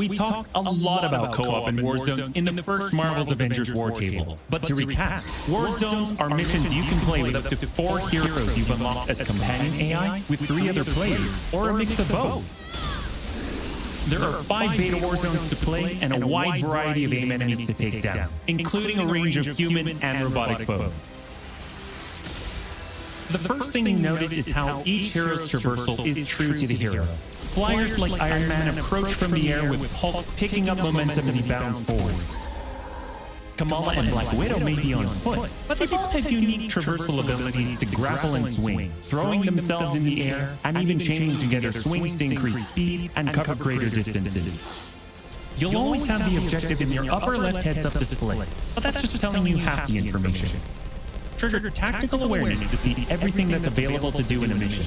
We talked a lot about co-op and war zones in the first Marvel's Avengers War Table. But to recap, war zones are missions you can play with up to 4 heroes you've unlocked as companion AI with 3 other players, or a mix of both. There are 5 beta war zones to play and a wide variety of AIM enemies to take down, including a range of human and robotic foes. The first thing you notice is how each hero's traversal is true to the hero. Flyers like Iron Man approach from the air with Hulk picking up momentum as he bounds forward. Kamala and Black Widow may be on foot, but they both have unique traversal abilities to grapple and swing, throwing themselves in the air and even chaining together swings to increase speed and cover greater distances. You'll always have the objective in your upper left heads-up display, but that's just telling you half the information. Trigger tactical awareness to see everything that's available to do in a mission.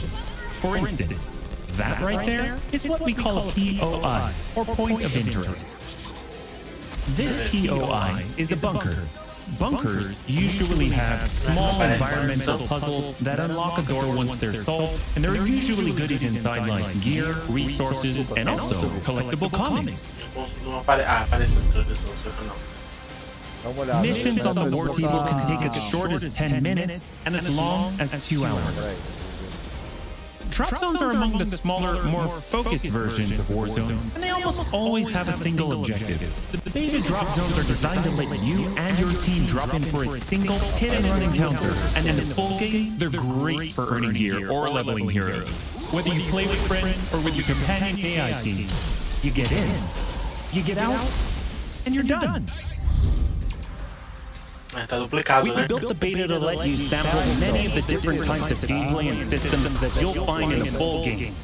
For instance, that right there is what we call a POI, or point of interest. This POI is a bunker. Bunkers usually have small environmental puzzles that unlock a door once they're solved, and there are usually goodies inside like gear, resources, and also collectible comics. Missions on the war table can take as short as 10 minutes and as long as 2 hours. Drop zones are among the smaller, more focused versions of war zones, and they almost always have a single objective. The beta drop zones are designed to let you and your team drop in for a single hit-and-run encounter, and in the full game, they're great for earning gear or leveling heroes. Whether you play with friends or with your companion AI team, you get in, you get out, and you're done. Tá duplicado, né? We built the beta to let you sample many of the different types of gameplay and systems that you'll find in the full game.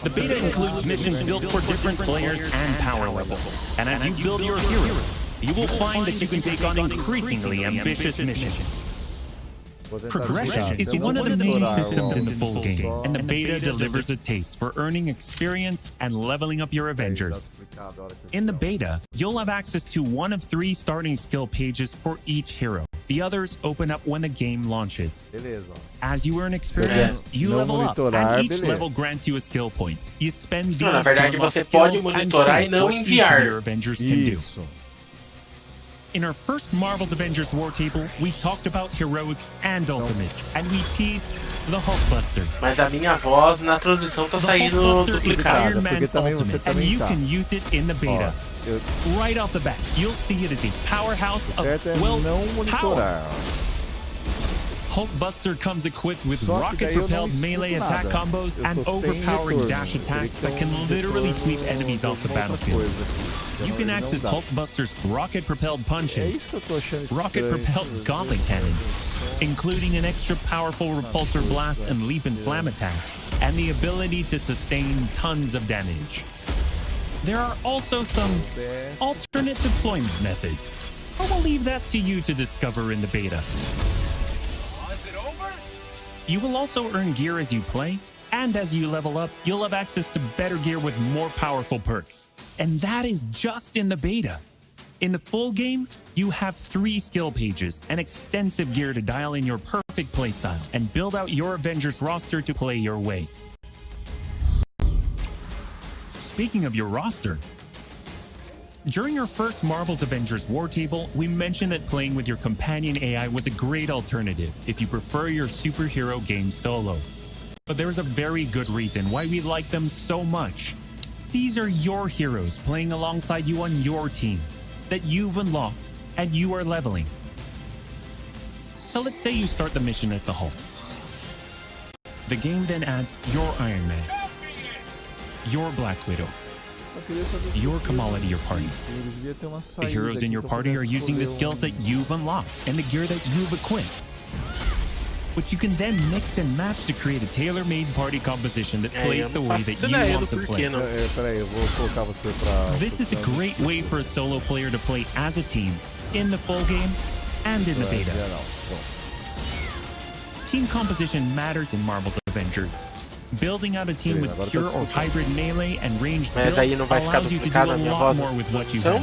The beta includes missions built for different players and power levels. And as you build your hero, you will find that you can take on increasingly ambitious missions. Progression is one of the main systems in the full game, and the beta delivers a taste for earning experience and leveling up your Avengers. In the beta, you'll have access to 1 of 3 starting skill pages for each hero. The others open up when the game launches. As you earn experience, you level up, and each level grants you a skill point. You spend these Na verdade, você pode monitorar e não enviar. your Avengers can do. In our first Marvel's Avengers War Table, we talked about heroics and ultimates, and we teased the Hulkbuster. Mas a minha voz na tradução tá saindo duplicada. Iron Man's ultimate, and you can use it in the beta. Right off the bat, you'll see it as a powerhouse of, well, power. Hulkbuster comes equipped with rocket-propelled melee attack combos and overpowering dash attacks that can literally sweep enemies off the battlefield. You can access Hulkbuster's rocket-propelled punches, rocket-propelled gauntlet cannon, including an extra powerful repulsor blast and leap and slam attack, and the ability to sustain tons of damage. There are also some alternate deployment methods, but we'll leave that to you to discover in the beta. You will also earn gear as you play, and as you level up, you'll have access to better gear with more powerful perks. And that is just in the beta. In the full game, you have 3 skill pages and extensive gear to dial in your perfect playstyle and build out your Avengers roster to play your way. Speaking of your roster, during our first Marvel's Avengers War Table, we mentioned that playing with your companion AI was a great alternative if you prefer your superhero game solo. But there is a very good reason why we like them so much. These are your heroes playing alongside you on your team that you've unlocked and you are leveling. So let's say you start the mission as the Hulk. The game then adds your Iron Man, your Black Widow, your Kamala to your party. The heroes in your party are using the skills that you've unlocked and the gear that you've equipped. Which you can then mix and match to create a tailor-made party composition that plays the way that you want to play. This is a great way for a solo player to play as a team in the full game and in the beta. Team composition matters in Marvel's Avengers. Building out a team with pure or hybrid melee and ranged builds allows you to do a lot more with what you have.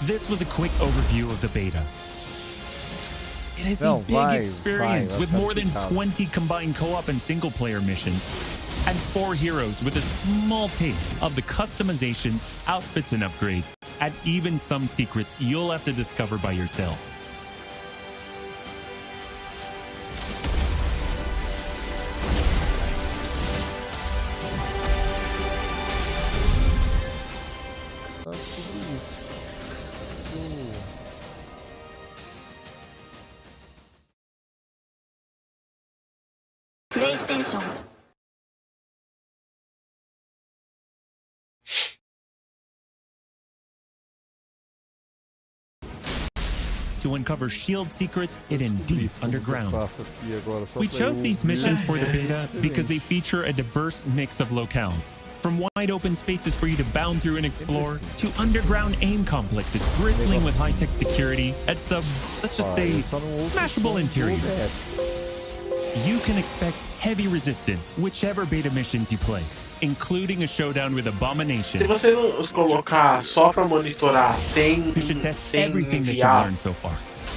This was a quick overview of the beta. It is a Não, big vai experience with ficar more than explicado. 20 combined co-op and single-player missions, and 4 heroes with a small taste of the customizations, outfits, and upgrades, and even some secrets you'll have to discover by yourself. Tá tudo isso. PlayStation. To uncover shield secrets hidden deep Isso que eu underground. faço aqui agora, só We pra chose eu these ver. missions for the beta because they feature a diverse mix of locales. From wide open spaces for you to bound through and explore, to underground aim complexes bristling with high-tech security and some, let's just say, Eu só não ouço smashable som do interiors. OBS. You can expect heavy resistance whichever beta missions you play, including a showdown with Abomination. Se você não os colocar só pra monitorar sem, You should test sem everything that you've enviar, learned so far.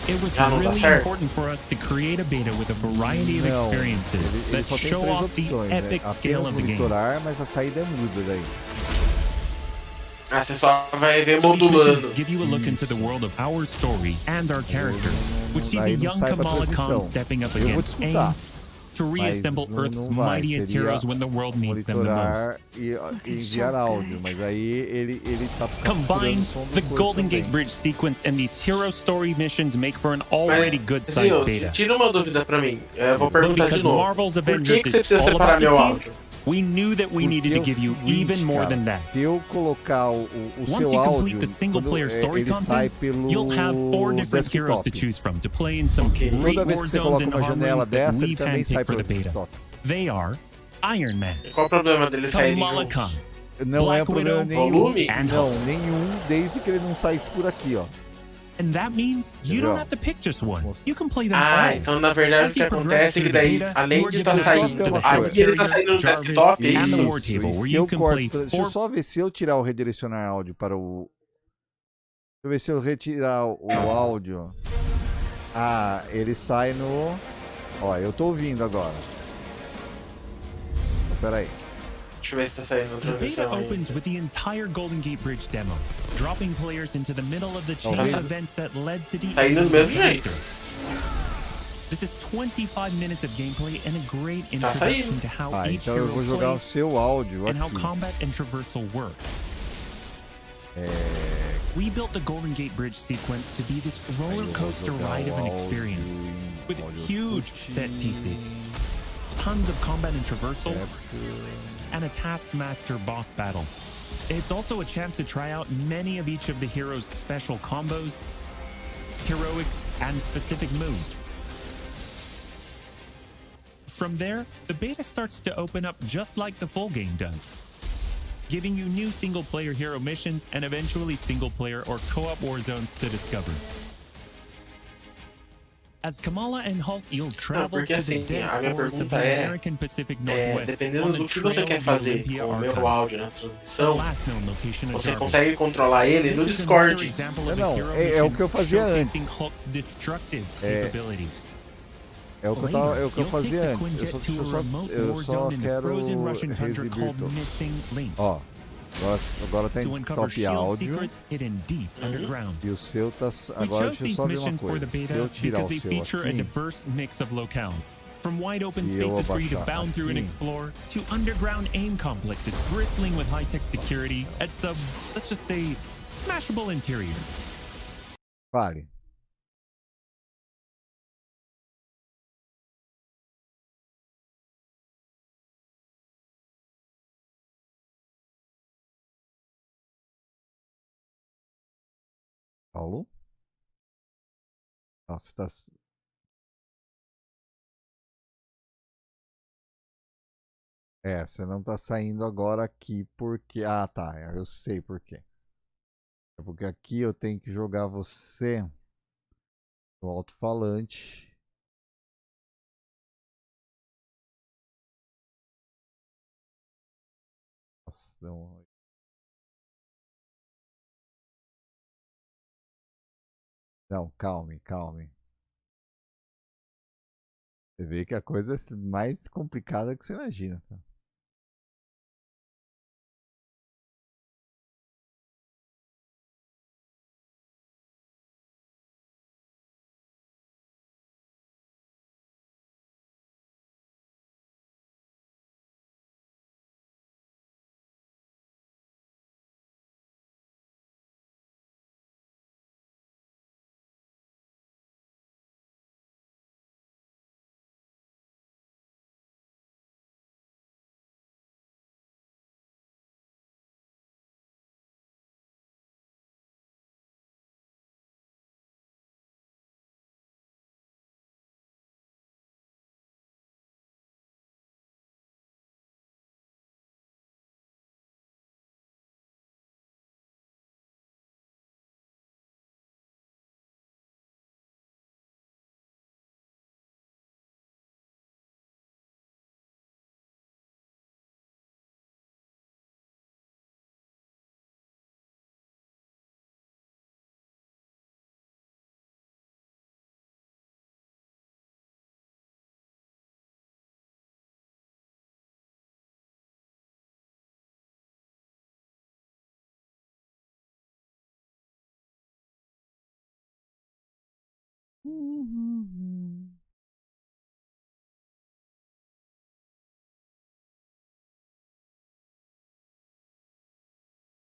It was Já não dá really certo? important for us to create a beta with a variety of Não, experiences ele that só tem show 3 off the opções, epic né? scale Apenas of the game. monitorar, mas a saída é muda daí. você só vai ver So these modulando. missions give you a look into the world of our story and our characters, which sees a Daí não young sai pra Kamala Khan transmissão. stepping up Eu vou against AIM disputar, to reassemble mas Earth's não vai. mightiest Seria heroes when the world needs them the most. monitorar e enviar áudio, mas aí ele tá capturando Combine o som do the coisa Golden também. Gate Bridge sequence and these hero story missions make for an already good-sized Zio, beta. tira uma dúvida pra mim. Eu vou But perguntar de because novo. Marvel's Por Avengers que você is precisa all separar about the meu team, áudio? we knew that we needed to give you Seguinte, even more cara, than that. se eu colocar o Once seu you áudio, complete the single-player quando, story ele sai content, pelo you'll have 4 different heroes to desktop. choose from to play in some great Toda vez war que você zones coloca and uma janela home that dessa, ele we've também sai handpicked for pelo the beta. desktop. They are Iron Man, Qual o problema deles saírem Kamala juntos? Khan, Não Black é problema Widow, nenhum. volume? and Não, Hulk. nenhum, desde que ele não saísse por aqui, ó. And that means you Entendeu? don't have to pick just one. You can play them Ah, all. então na verdade As o que you progress acontece é que through the daí, beta, além you de are estar given saindo access to do the Halo aqui ele tá carrier, saindo no Jarvis, desktop, é and the isso? war table, E where se you eu can corto, play deixa eu 4 só ver se eu tirar o redirecionar áudio para o... Deixa eu ver se eu retirar o áudio. Ah, ele sai no... Ó, eu tô ouvindo agora. Então, peraí. Deixa eu ver se tá saindo a The beta transmissão aí. opens with the entire Golden Gate Bridge demo, dropping players into the middle of the chain of Tá events that led to the Tá indo do mesmo jeito. This is 25 minutes of gameplay and a great Tá introduction saindo. to how Ah, each então eu hero vou jogar o plays seu áudio and how aqui. combat and traversal work. We built the Golden Gate Bridge sequence to be this roller coaster ride of an experience with huge set pieces, tons of combat and traversal, and a Taskmaster boss battle. It's also a chance to try out many of each of the heroes' special combos, heroics, and specific moves. From there, the beta starts to open up just like the full game does, giving you new single-player hero missions and eventually single-player or co-op war zones to discover. As Kamala and Hulk, you'll travel porque to the assim, dense a minha forests of the pergunta é, American Pacific Northwest dependendo on do the que trail você quer of the fazer Olympia com o meu Archive. áudio na The transmissão, last known location of você Jarvis. consegue controlar ele no This is another Discord. example of a Não, hero é o mission que eu fazia showcasing antes. Hulk's destructive capabilities. É o que Later, eu you'll fazia take the antes. Quinjet to a remote Eu war só zone in the quero frozen Russian tundra called Resibirto. Missing Links. Ó, agora tá em To uncover desktop shield áudio. secrets hidden deep underground. E o seu tá... We Agora chose deixa eu these só ver uma missions for the coisa. Se eu beta tirar because o they seu feature a aqui... diverse mix of locales. From wide open E eu spaces for you to abaixar bound through and aqui. explore, to underground aim complexes bristling with high-tech security, and some, let's just say, smashable interiors. Fale. Paulo? Nossa, tá... É, você não tá saindo agora aqui porque... Ah, tá. Eu sei por quê. É porque aqui eu tenho que jogar você no alto-falante. Nossa, não... Não, calme, calme. Você vê que a coisa é mais complicada que você imagina. Tá?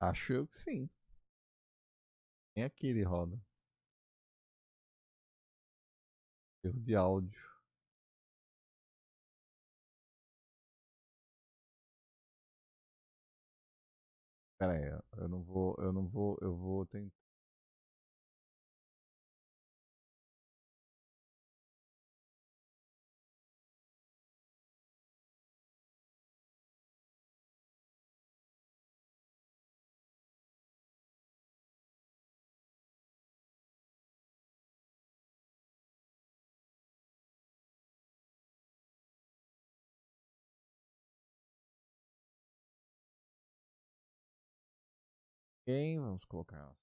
Acho eu que sim. Nem aqui ele roda. Erro de áudio. Pera aí, eu vou tentar. Quem? Vamos colocar.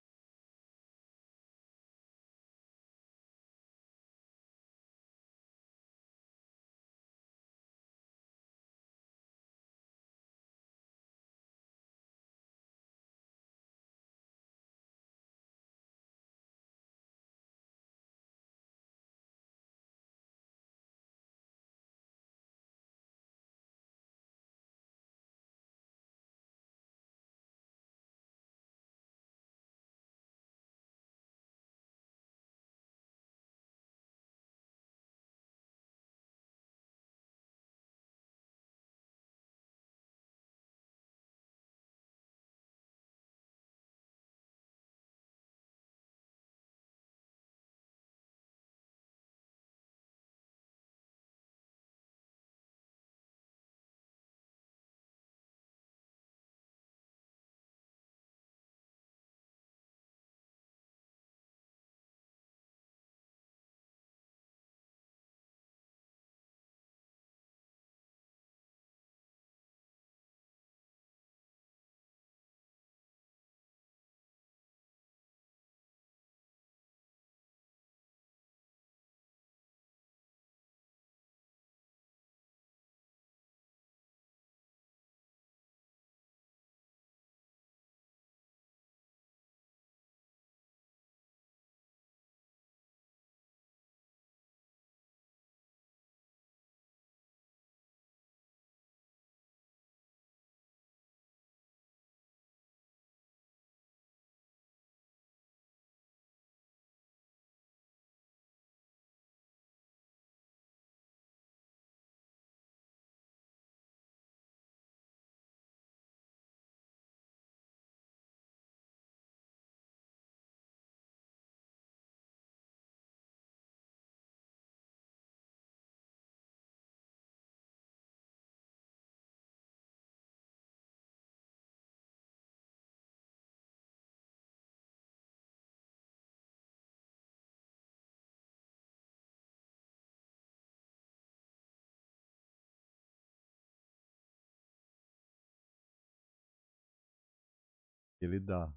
Ele dá.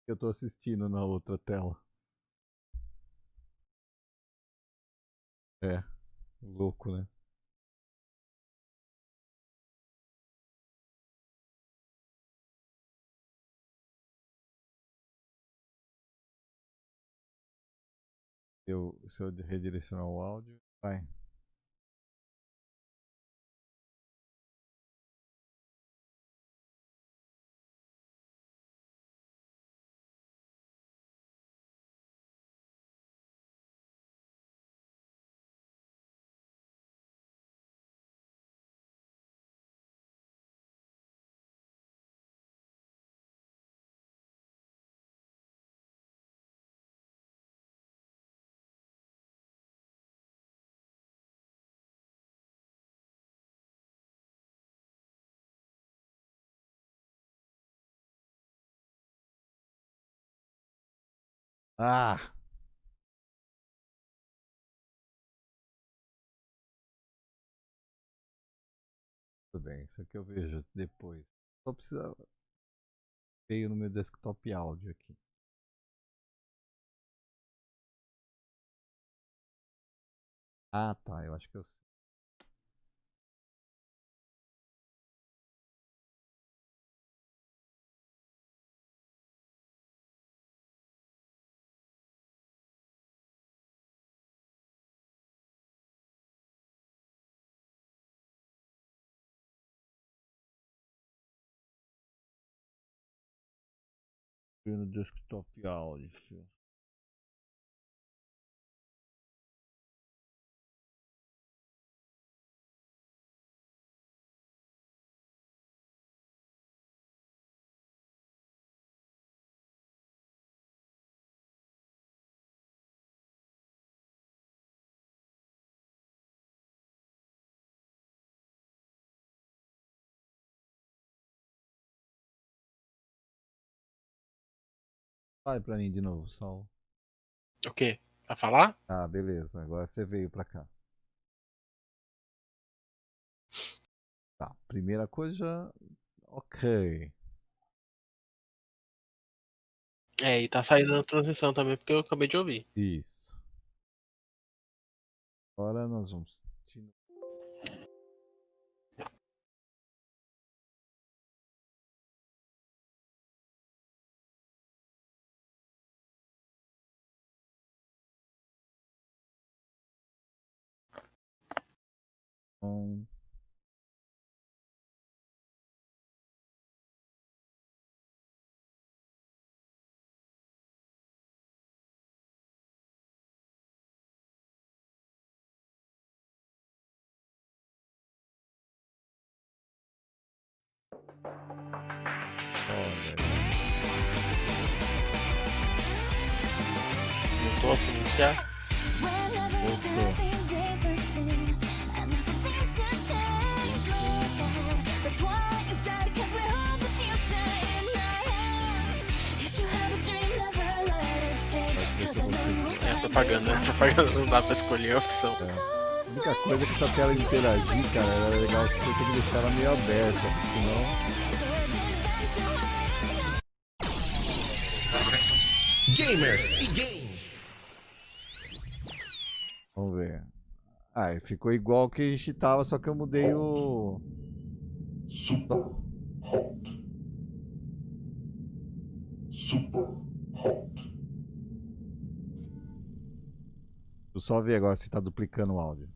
Eu tô assistindo na outra tela. É. Louco, né? Se eu redirecionar o áudio, vai. Ah! Tudo bem, isso aqui eu vejo depois. Só precisa veio no meu desktop áudio aqui. Ah, tá, eu acho que eu sei. Veio no desktop áudio. Fale pra mim de novo, Sol. O quê? Vai falar? Ah, beleza. Agora você veio pra cá. Tá, primeira coisa, ok. É, e tá saindo na transmissão também, porque eu acabei de ouvir. Isso. Agora nós vamos. Então, olha aí. Não tô assim, já. Voltou. É propaganda. Propaganda não dá pra escolher a opção. É. A única coisa é que essa tela interagir, cara, era legal que você tem que deixar ela meio aberta, porque senão. Gamers e games. Vamos ver. Ah, ficou igual que a gente tava, só que eu mudei o. Super hot. Super hot. Deixa eu só ver agora se tá duplicando o áudio.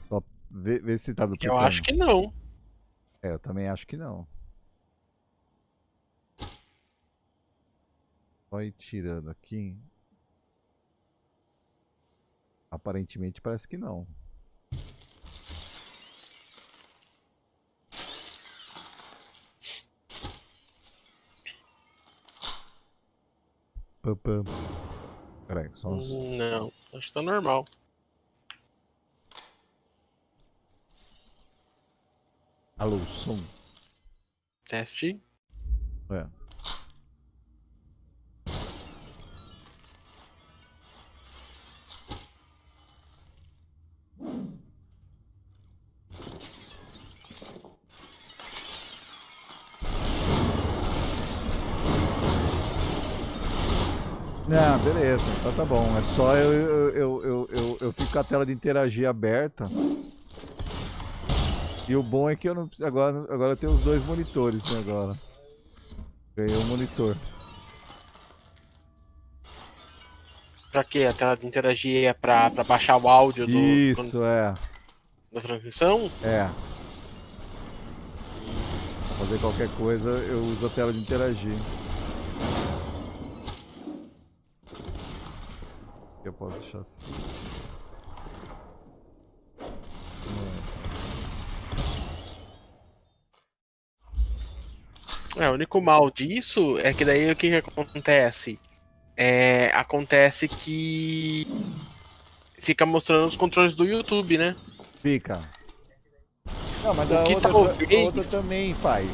Só ver se tá duplicando. Eu acho que não. É, eu também acho que não. Só ir tirando aqui. Aparentemente parece que não. Pam, pam. Peraí, só uns. Não, acho que tá normal. Alô, som. Teste. É. Não, beleza, então tá bom. É só eu fico com a tela de interagir aberta. E o bom é que eu não preciso. Agora eu tenho os dois monitores, né? Agora. Ganhei um monitor. Pra quê? A tela de interagir é pra baixar o áudio Isso, é. da transmissão? É. Pra fazer qualquer coisa, eu uso a tela de interagir. Eu posso deixar assim. O único mal disso é que daí o que acontece? Acontece que fica mostrando os controles do YouTube, né? Fica. Não, mas O que a outra talvez. também faz.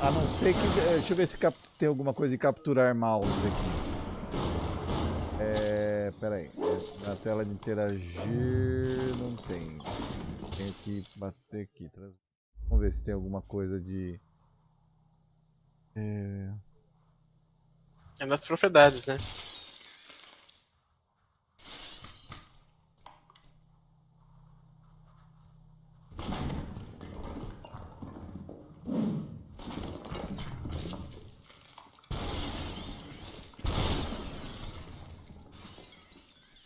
A não ser que. Deixa eu ver se tem alguma coisa de capturar mouse aqui. Pera aí. Na tela de interagir não tem. Tenho que bater aqui. Vamos ver se tem alguma coisa de. É nas propriedades, né?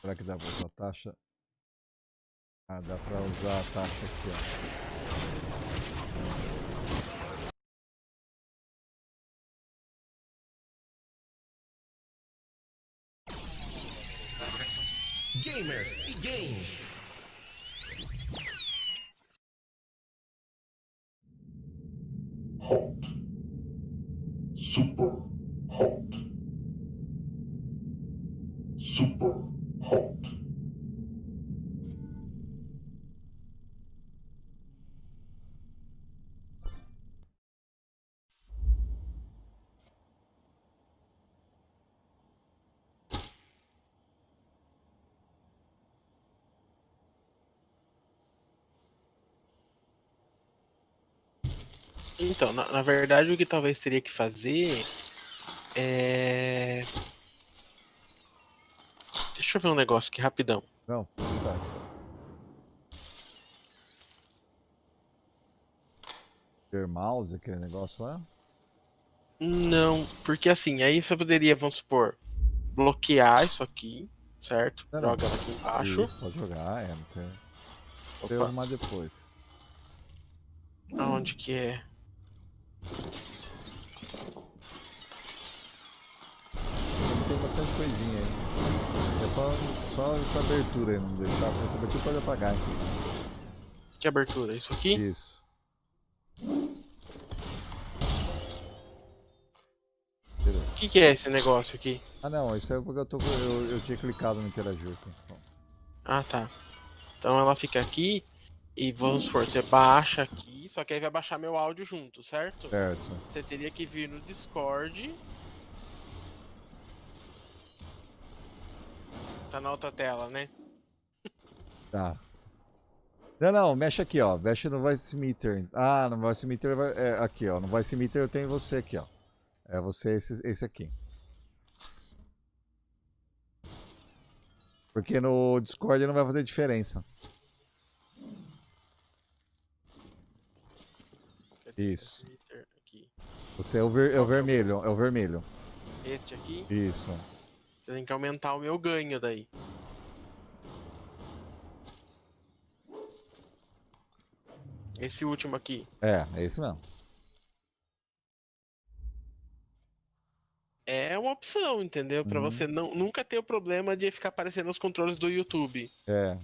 Será que dá pra usar a taxa? Ah, dá pra usar a taxa aqui, ó. Gamers e games. Hot. Super hot. Super hot. Então, na verdade, o que talvez teria que fazer é. Deixa eu ver um negócio aqui rapidão. Não, tá. Ter mouse, aquele negócio lá? Não, porque assim, aí você poderia, vamos supor, bloquear isso aqui, certo? Não, não. Joga ela aqui embaixo. Isso, pode jogar, não tem. Tem Opa, arrumar depois. aonde que é? Tem bastante coisinha aí. É só essa abertura aí, não deixar. Essa abertura pode apagar, hein? Que abertura? Isso aqui? Isso. Beleza. O que é esse negócio aqui? Ah não, isso é porque eu tinha clicado no interagir aqui. Bom, Ah, tá. Então ela fica aqui e vamos supor, você baixa aqui, só que aí vai baixar meu áudio junto, certo? certo. Você teria que vir no Discord. Tá na outra tela, né? Tá. Não, não, mexe aqui, ó. Mexe no Voice Meter. Ah, no Voice Meter aqui, ó. No Voice Meter eu tenho você aqui, ó. É você esse aqui. Porque no Discord não vai fazer diferença. Isso. Aqui. Você é é o vermelho, é o vermelho. Este aqui. Isso. Você tem que aumentar o meu ganho daí. Esse último aqui. É esse mesmo. É uma opção, entendeu? Pra Uhum. você nunca ter o problema de ficar aparecendo os controles do YouTube. É.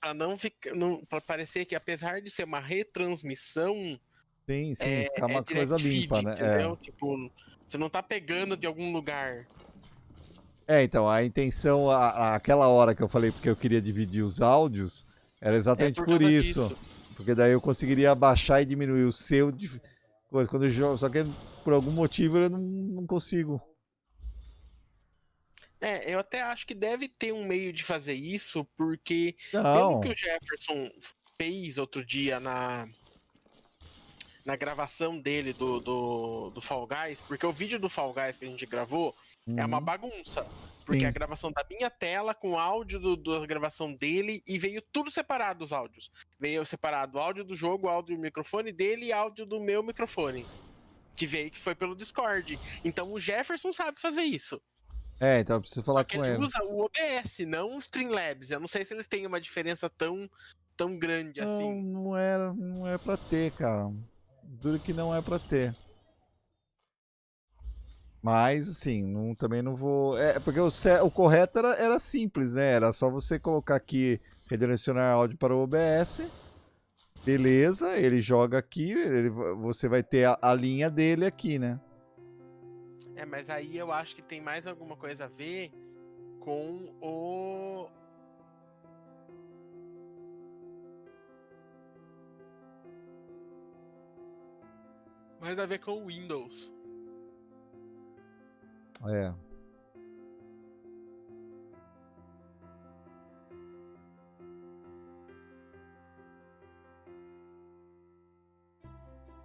Pra não ficar. Pra parecer que apesar de ser uma retransmissão, Sim, sim, ficar é uma coisa direct limpa, feed, né? entendeu? Tipo, você não tá pegando de algum lugar. Então, a intenção, aquela hora que eu falei porque eu queria dividir os áudios, era É exatamente por por causa isso. disso. Porque daí eu conseguiria baixar e diminuir o seu coisa quando eu jogo. Só que por algum motivo eu não consigo. Eu até acho que deve ter um meio de fazer isso, porque pelo que Não. o Jefferson fez outro dia na gravação dele do Fall Guys, porque o vídeo do Fall Guys que a gente gravou é uma bagunça. Porque Sim. a gravação da minha tela com o áudio da gravação dele e veio tudo separado os áudios. Veio separado o áudio do jogo, o áudio do microfone dele e áudio do meu microfone. Que foi pelo Discord. Então o Jefferson sabe fazer isso. É, então eu preciso Só falar que com ele ele. usa o OBS, não o Streamlabs. Eu não sei se eles têm uma diferença tão grande Não, assim. não é pra ter, cara. Duro que não é pra ter. Mas, assim, também não vou. É, porque o correto era simples, né? Era só você colocar aqui, redirecionar áudio para o OBS. Beleza, ele joga aqui, você vai ter a linha dele aqui, né? É, mas aí eu acho que tem mais alguma coisa a ver com o. Mais a ver com o Windows. É.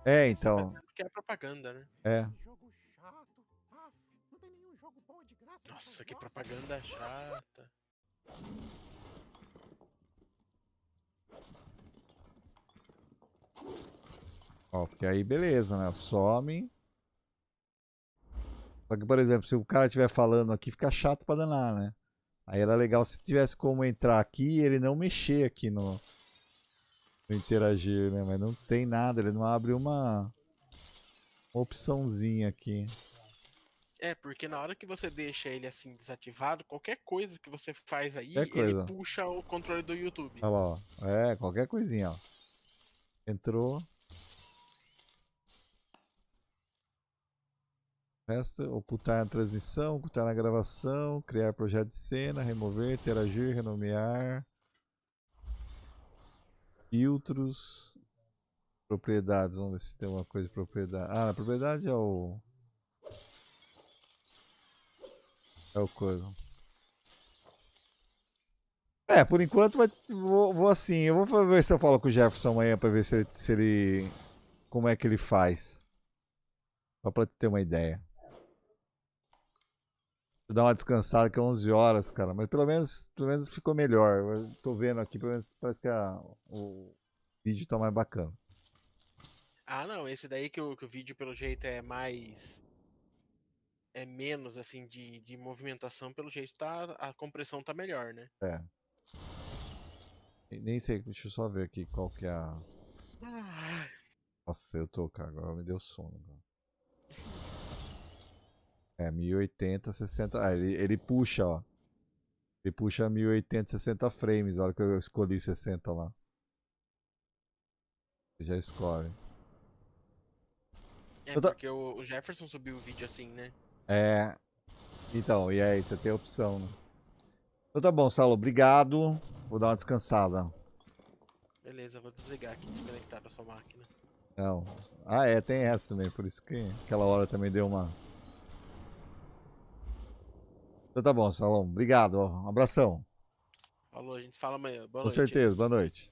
É, então. Porque é propaganda, né? É. Jogo chato. Aff, não tem nenhum jogo bom de graça. Nossa, que propaganda chata. Ó, porque aí beleza, né? Some. Só que, por exemplo, se o cara estiver falando aqui, fica chato pra danar, né? Aí era legal se tivesse como entrar aqui e ele não mexer aqui no interagir, né? Mas não tem nada, ele não abre uma opçãozinha aqui. É, porque na hora que você deixa ele assim desativado, qualquer coisa que você faz aí, Qualquer ele coisa. puxa o controle do YouTube. Olha lá, ó. É, qualquer coisinha, ó. Entrou. Resto, ocultar na transmissão, ocultar na gravação, criar projeto de cena, remover, interagir, renomear. Filtros. Propriedades, vamos ver se tem uma coisa de propriedade. Ah, a propriedade é o. É o coisa. É, por enquanto vou assim. Eu vou ver se eu falo com o Jefferson amanhã pra ver se ele. Como é que ele faz. Só pra ter uma ideia. Vou dar uma descansada que é 11 horas, cara. Mas pelo menos ficou melhor. Eu tô vendo aqui, pelo menos parece que o vídeo tá mais bacana. Ah, não, esse daí que o vídeo, pelo jeito, é mais. É menos, assim, de movimentação, pelo jeito, a compressão tá melhor, né? É. Nem sei, deixa eu só ver aqui qual que é a. Ai, Nossa, eu tô, cara, agora me deu sono. Cara. É, 1080, 60. Ah, ele puxa, ó. Ele puxa 1080, 60 frames. A hora que eu escolhi 60 lá. Ele já escolhe. é porque o Jefferson subiu o vídeo assim, né? É. Então, e aí, você tem a opção, né? Então tá bom, Saulo, obrigado. Vou dar uma descansada. Beleza, vou desligar aqui, desconectar da sua máquina. Não. Ah, é, tem essa também, por isso que aquela hora também deu uma. Então tá bom, Salom. Obrigado, ó. Um abração. Falou, a gente se fala amanhã. Boa Com noite aí. certeza, boa noite.